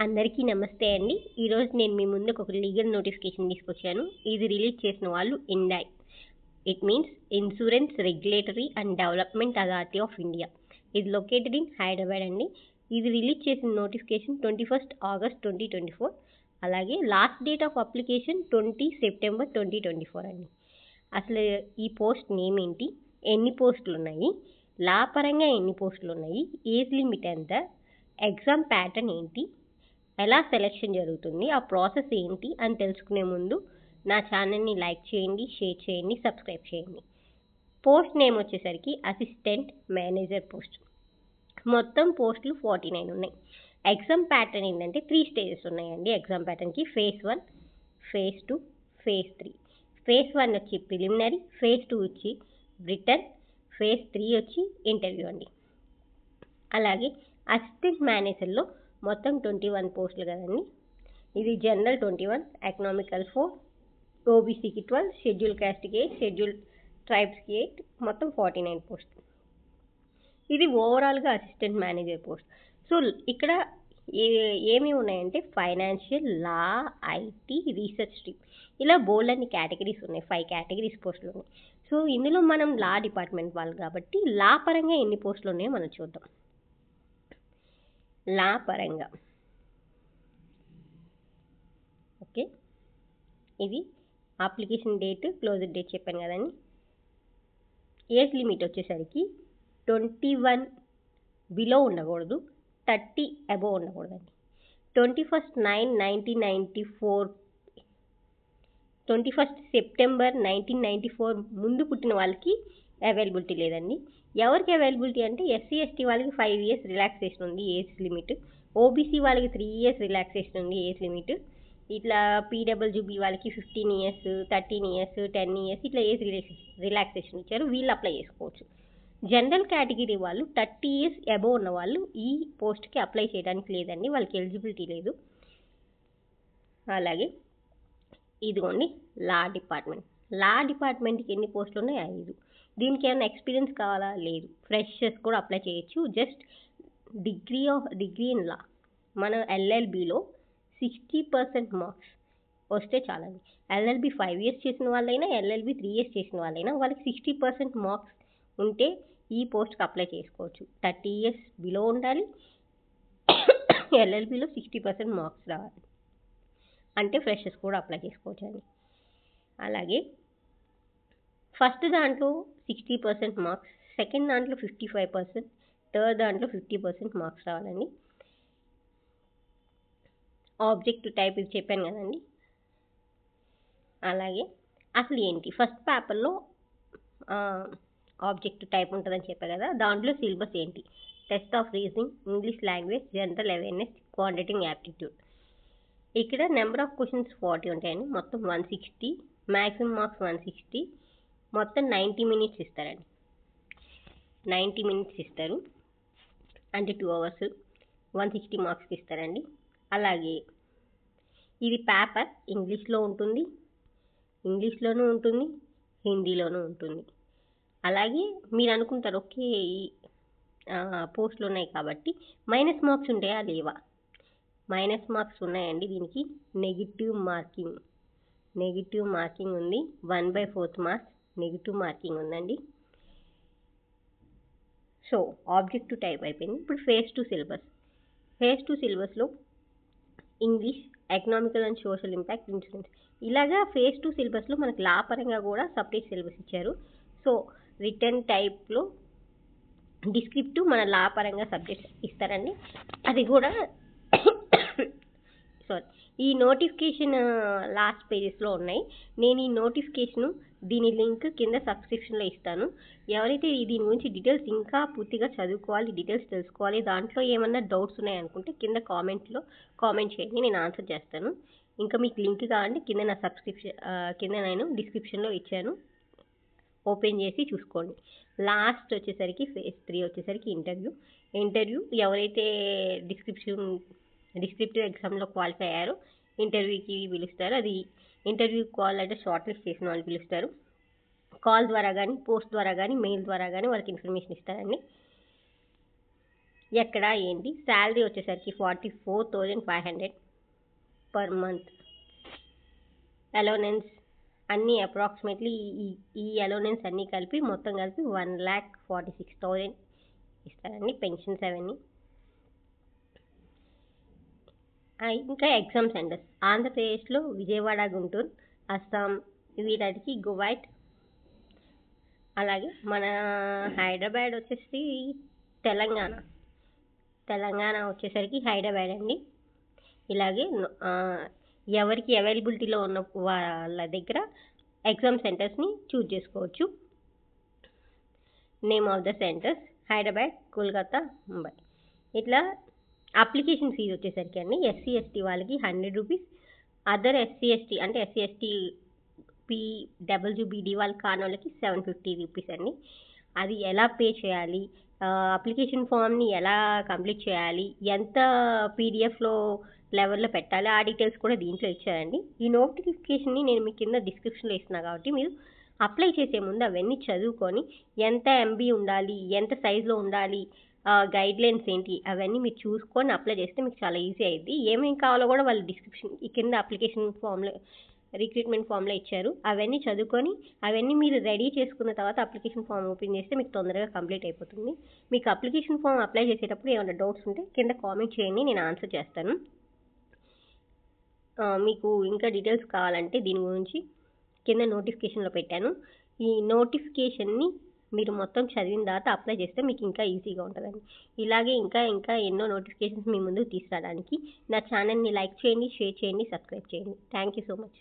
అందరికీ నమస్తే అండి. ఈరోజు నేను మీ ముందుకు ఒక లీగల్ నోటిఫికేషన్ తీసుకొచ్చాను. ఇది రిలీజ్ చేసిన వాళ్ళు INDAI. It means insurance regulatory and development authority of India. ఇది లొకేటెడ్ ఇన్ హైదరాబాద్ అండి. ఇది రిలీజ్ చేసిన నోటిఫికేషన్ 21 ఆగస్ట్ 2024. అలాగే last date of application 20 September 2024 అండి. అసలు ఈ పోస్ట్ నేమ్ ఏంటి, ఎన్ని పోస్టులు ఉన్నాయి, లా పరంగా ఎన్ని పోస్టులు ఉన్నాయి, ఏజ్ లిమిట్ ఎంత, ఎగ్జామ్ ప్యాటర్న్ ఏంటి, ఎలా సెలెక్షన్ జరుగుతుంది, ఆ ప్రాసెస్ ఏంటి అని తెలుసుకునే ముందు నా ఛానల్ని లైక్ చేయండి, షేర్ చేయండి, సబ్స్క్రైబ్ చేయండి. పోస్ట్ నేమ్ వచ్చేసరికి అసిస్టెంట్ మేనేజర్ పోస్ట్. మొత్తం పోస్టులు 49 ఉన్నాయి. ఎగ్జామ్ ప్యాటర్న్ ఏంటంటే 3 స్టేజెస్ ఉన్నాయండి. ఎగ్జామ్ ప్యాటర్న్కి ఫేజ్ 1, ఫేజ్ 2, ఫేజ్ 3. ఫేజ్ 1 వచ్చి ప్రిలిమినరీ, ఫేజ్ 2 వచ్చి రిటర్న్, ఫేజ్ 3 వచ్చి ఇంటర్వ్యూ అండి. అలాగే అసిస్టెంట్ మేనేజర్లో మొత్తం 21 పోస్టులు కదండి. ఇది జనరల్ 21, ఎకనామికల్ 4, ఓబీసీకి 12, షెడ్యూల్ క్యాస్ట్కి 8, షెడ్యూల్ ట్రైబ్స్కి 8, మొత్తం 49 పోస్టులు. ఇది ఓవరాల్గా అసిస్టెంట్ మేనేజర్ పోస్ట్. సో ఇక్కడ ఏమి ఉన్నాయంటే financial, law, IT, research stream, ఇలా బోల్డ్ అన్ని కేటగిరీస్ ఉన్నాయి. 5 కేటగిరీస్ పోస్టులు ఉన్నాయి. సో ఇందులో మనం లా డిపార్ట్మెంట్ వాళ్ళు కాబట్టి లా పరంగా ఎన్ని పోస్టులు ఉన్నాయో మనం చూద్దాం. లా పరంగా ఓకే, ఇది అప్లికేషన్ డేట్, క్లోజింగ్ డేట్ చెప్పాను కదండి. ఏజ్ లిమిట్ వచ్చేసరికి 21 బిలో ఉండకూడదు, 30 అబోవ్ ఉండకూడదండి. 21 సెప్టెంబర్ 1994 ముందు పుట్టిన వాళ్ళకి అవైలబిలిటీ లేదండి. ఎవరికి అవైలబిలిటీ అంటే ఎస్సీ ఎస్టీ వాళ్ళకి 5 ఇయర్స్ రిలాక్సేషన్ ఉంది ఏజ్ లిమిట్, ఓబీసీ వాళ్ళకి 3 ఇయర్స్ రిలాక్సేషన్ ఉంది ఏజ్ లిమిట్, ఇట్లా పీడబ్ల్యూబీ వాళ్ళకి 15 ఇయర్స్, 13 ఇయర్స్, 10 ఇయర్స్ ఇట్లా ఏజ్ రిలాక్సేషన్ ఇచ్చారు. వీళ్ళు అప్లై చేసుకోవచ్చు. జనరల్ కేటగిరీ వాళ్ళు 30 ఇయర్స్ అబోవ్ ఉన్న వాళ్ళు ఈ పోస్ట్కి అప్లై చేయడానికి లేదండి, వాళ్ళకి ఎలిజిబిలిటీ లేదు. అలాగే ఇదిగోండి లా డిపార్ట్మెంట్. లా డిపార్ట్మెంట్కి ఎన్ని పోస్టులు ఉన్నాయి? 5. దీనికి ఏమైనా ఎక్స్పీరియన్స్ కావాలా? లేదు. ఫ్రెషర్స్ కూడా అప్లై చేయొచ్చు. జస్ట్ డిగ్రీ ఇన్ లా, మన ఎల్ఎల్బిలో 60% మార్క్స్ వస్తే చాలండి. ఎల్ఎల్బి 5 ఇయర్స్ చేసిన వాళ్ళైనా, ఎల్ఎల్బి 3 ఇయర్స్ చేసిన వాళ్ళైనా వాళ్ళకి 60% మార్క్స్ ఉంటే ఈ పోస్ట్కి అప్లై చేసుకోవచ్చు. 30 ఇయర్స్ బిలో ఉండాలి, ఎల్ఎల్బిలో 60% మార్క్స్ రావాలి, అంటే ఫ్రెషర్స్ కూడా అప్లై చేసుకోవచ్చు అండి. అలాగే ఫస్ట్ దాంట్లో 60% మార్క్స్, సెకండ్ దాంట్లో 55%, థర్డ్ దాంట్లో 50% మార్క్స్ రావాలండి. ఆబ్జెక్టివ్ టైప్ ఇది చెప్పాను కదండి. అలాగే అసలు ఏంటి, ఫస్ట్ పేపర్లో ఆబ్జెక్టివ్ టైప్ ఉంటుందని చెప్పాను కదా, దాంట్లో సిలబస్ ఏంటి, test of reasoning, English language, general awareness, quantitative aptitude. ఇక్కడ నెంబర్ ఆఫ్ క్వశ్చన్స్ 40 ఉంటాయండి. మొత్తం 160, మ్యాక్సిమం మార్క్స్ 160, మొత్తం 90 మినిట్స్ ఇస్తారండి. 90 మినిట్స్ ఇస్తారు, అంటే 2 అవర్స్, 160 మార్క్స్కి ఇస్తారండి. అలాగే ఇది పేపర్ ఇంగ్లీష్లో ఉంటుంది, ఇంగ్లీష్లోనూ ఉంటుంది, హిందీలోనూ ఉంటుంది. అలాగే మీరు అనుకుంటారు ఓకే ఈ పోస్టులు ఉన్నాయి కాబట్టి మైనస్ మార్క్స్ ఉంటాయా? లేవా? మైనస్ మార్క్స్ ఉన్నాయండి. దీనికి నెగిటివ్ మార్కింగ్ ఉంది. 1/4 మార్క్స్ నెగిటివ్ మార్కింగ్ ఉందండి. సో ఆబ్జెక్టివ్ టైప్ అయిపోయింది. ఇప్పుడు ఫేజ్ 2 సిలబస్. ఫేజ్ 2 సిలబస్లో English, economical and social impact, insurance, ఇలాగా ఫేజ్ 2 సిలబస్లో మనకు లా పరంగా కూడా సపరేట్ సిలబస్ ఇచ్చారు. సో రిటర్న్ టైప్లో డిస్క్రిప్టివ్ మన లా పరంగా సబ్జెక్ట్ ఇస్తారండి. అది కూడా ఈ నోటిఫికేషన్ లాస్ట్ పేజెస్లో ఉన్నాయి. నేను ఈ నోటిఫికేషను దీని లింక్ కింద సబ్స్క్రిప్షన్లో ఇస్తాను. ఎవరైతే దీని గురించి డీటెయిల్స్ ఇంకా పూర్తిగా చదువుకోవాలి, డీటెయిల్స్ తెలుసుకోవాలి, దాంట్లో ఏమన్నా డౌట్స్ ఉన్నాయనుకుంటే కింద కామెంట్ చేయండి, నేను ఆన్సర్ చేస్తాను. ఇంకా మీకు లింక్ కావాలంటే కింద నా కింద నేను డిస్క్రిప్షన్లో ఇచ్చాను, ఓపెన్ చేసి చూసుకోండి. లాస్ట్ వచ్చేసరికి ఫేజ్ 3 వచ్చేసరికి ఇంటర్వ్యూ ఎవరైతే డిస్క్రిప్టివ్ ఎగ్జామ్లో క్వాలిఫై అయ్యారో ఇంటర్వ్యూకి పిలుస్తారు. అది ఇంటర్వ్యూ కాల్ అంటే షార్ట్ లిస్ట్ చేసిన వాళ్ళు పిలుస్తారు. కాల్ ద్వారా కానీ, పోస్ట్ ద్వారా కానీ, మెయిల్ ద్వారా కానీ వాళ్ళకి ఇన్ఫర్మేషన్ ఇస్తారండి. ఎక్కడ ఏంటి, శాలరీ వచ్చేసరికి 44,500 పర్ మంత్. అలోనెన్స్ అన్నీ అప్రాక్సిమేట్లీ ఈ అలోనెన్స్ అన్నీ కలిపి మొత్తం కలిపి 1,46,000 ఇస్తారండి, పెన్షన్స్ అవన్నీ. ఇంకా ఎగ్జామ్ సెంటర్స్ ఆంధ్రప్రదేశ్లో విజయవాడ, గుంటూరు, అస్సాం వీటికి గువైట్, అలాగే మన హైదరాబాద్ వచ్చేసి తెలంగాణ వచ్చేసరికి హైదరాబాద్ అండి. ఇలాగే ఎవరికి అవైలబిలిటీలో ఉన్న వాళ్ళ దగ్గర ఎగ్జామ్ సెంటర్స్ని చూజ్ చేసుకోవచ్చు. Name of the centres Hyderabad, Kolkata, Mumbai. ఇట్లా అప్లికేషన్ ఫీజు వచ్చేసరికి అండి ఎస్సీ ఎస్టీ వాళ్ళకి 100 రూపీస్, అదర్ ఎస్సీ ఎస్టీ అంటే ఎస్సీ ఎస్టీ PWBD వాళ్ళు కాని వాళ్ళకి 750 రూపీస్ అండి. అది ఎలా పే చేయాలి, అప్లికేషన్ ఫామ్ని ఎలా కంప్లీట్ చేయాలి, ఎంత పీడిఎఫ్లో లెవెల్లో పెట్టాలి, ఆ డీటెయిల్స్ కూడా దీంట్లో ఇచ్చారండి. ఈ నోటిఫికేషన్ని నేను మీ కింద డిస్క్రిప్షన్లో ఇస్తున్నాను కాబట్టి మీరు అప్లై చేసే ముందు అవన్నీ చదువుకొని ఎంత MB ఉండాలి, ఎంత సైజులో ఉండాలి, గైడ్లైన్స్ ఏంటి అవన్నీ మీరు చూసుకొని అప్లై చేస్తే మీకు చాలా ఈజీ అయ్యింది. ఏమేమి కావాలో కూడా వాళ్ళు డిస్క్రిప్షన్ ఈ కింద అప్లికేషన్ ఫామ్లో రిక్రూట్మెంట్ ఫామ్లో ఇచ్చారు. అవన్నీ చదువుకొని అవన్నీ మీరు రెడీ చేసుకున్న తర్వాత అప్లికేషన్ ఫామ్ ఓపెన్ చేస్తే మీకు తొందరగా కంప్లీట్ అయిపోతుంది. మీకు అప్లికేషన్ ఫామ్ అప్లై చేసేటప్పుడు ఏమైనా డౌట్స్ ఉంటే కింద కామెంట్ చేయండి, నేను ఆన్సర్ చేస్తాను. మీకు ఇంకా డీటెయిల్స్ కావాలంటే దీని గురించి కింద నోటిఫికేషన్లో పెట్టాను. ఈ నోటిఫికేషన్ని మీరు మొత్తం చదివిన తర్వాత అప్లై చేస్తే మీకు ఇంకా ఈజీగా ఉంటుందండి. ఇలాగే ఇంకా ఎన్నో నోటిఫికేషన్స్ మీ ముందుకు తీసుకురావడానికి నా ఛానల్ని లైక్ చేయండి, షేర్ చేయండి, సబ్స్క్రైబ్ చేయండి. Thank you so much.